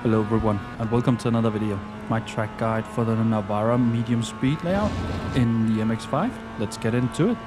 Hello everyone and welcome to another video. My track guide for the Navarra medium speed layout in the MX-5. Let's get into it.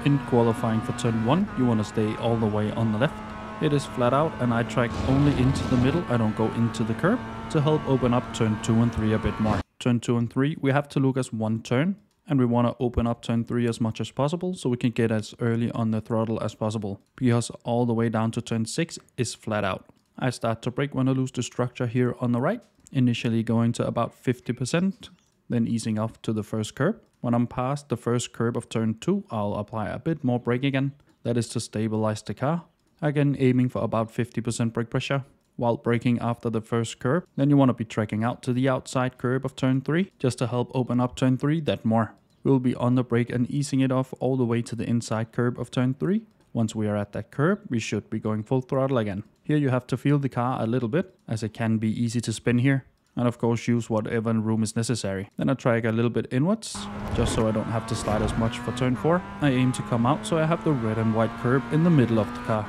In qualifying for turn 1 you want to stay all the way on the left. It is flat out and I track only into the middle, I don't go into the curb, to help open up turn 2 and 3 a bit more. Turn 2 and 3 we have to look as one turn and we want to open up turn 3 as much as possible so we can get as early on the throttle as possible, because all the way down to turn 6 is flat out. I start to brake when I lose the structure here on the right, initially going to about 50%, then easing off to the first curb. When I'm past the first curb of turn 2, I'll apply a bit more brake again, that is to stabilize the car. Again aiming for about 50% brake pressure. While braking after the first curb, then you want to be tracking out to the outside curb of turn 3, just to help open up turn 3 that more. We'll be on the brake and easing it off all the way to the inside curb of turn 3. Once we are at that curb, we should be going full throttle again. Here you have to feel the car a little bit, as it can be easy to spin here. And of course use whatever room is necessary. Then I drag a little bit inwards, just so I don't have to slide as much for turn 4. I aim to come out so I have the red and white curb in the middle of the car.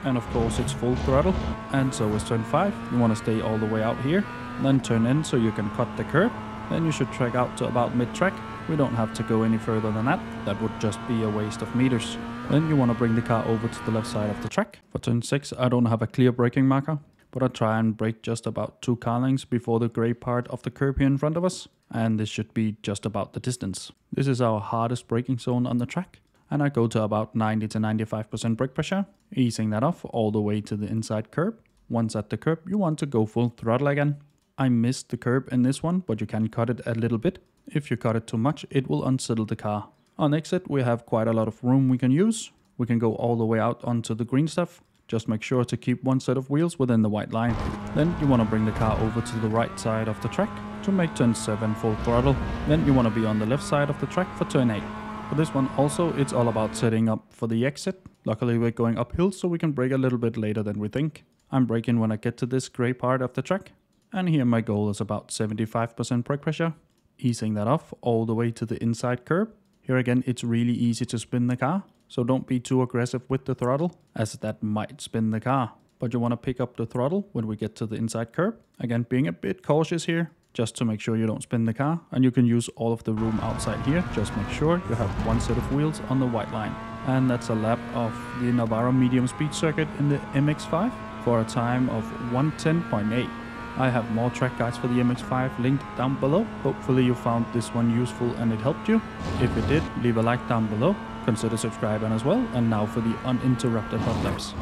And of course it's full throttle, and so is turn 5. You want to stay all the way out here, then turn in so you can cut the curb. Then you should track out to about mid-track. We don't have to go any further than that, that would just be a waste of meters. Then you want to bring the car over to the left side of the track. For turn 6 I don't have a clear braking marker, but I try and brake just about 2 car lengths before the grey part of the curb here in front of us, and this should be just about the distance. This is our hardest braking zone on the track, and I go to about 90 to 95% brake pressure, easing that off all the way to the inside curb. Once at the curb you want to go full throttle again. I missed the curb in this one, but you can cut it a little bit. If you cut it too much, it will unsettle the car. On exit, we have quite a lot of room we can use. We can go all the way out onto the green stuff. Just make sure to keep one set of wheels within the white line. Then you want to bring the car over to the right side of the track to make turn 7 full throttle. Then you want to be on the left side of the track for turn 8. For this one also, it's all about setting up for the exit. Luckily we're going uphill so we can brake a little bit later than we think. I'm braking when I get to this grey part of the track. And here my goal is about 75% brake pressure. Easing that off all the way to the inside curb. Here again it's really easy to spin the car, so don't be too aggressive with the throttle, as that might spin the car. But you want to pick up the throttle when we get to the inside curb. Again being a bit cautious here, just to make sure you don't spin the car, and you can use all of the room outside here. Just make sure you have one set of wheels on the white line. And that's a lap of the Navarra medium speed circuit in the MX-5 for a time of 110.8. I have more track guides for the MX-5 linked down below. Hopefully you found this one useful and it helped you. If it did, leave a like down below. Consider subscribing as well. And now for the uninterrupted hot laps.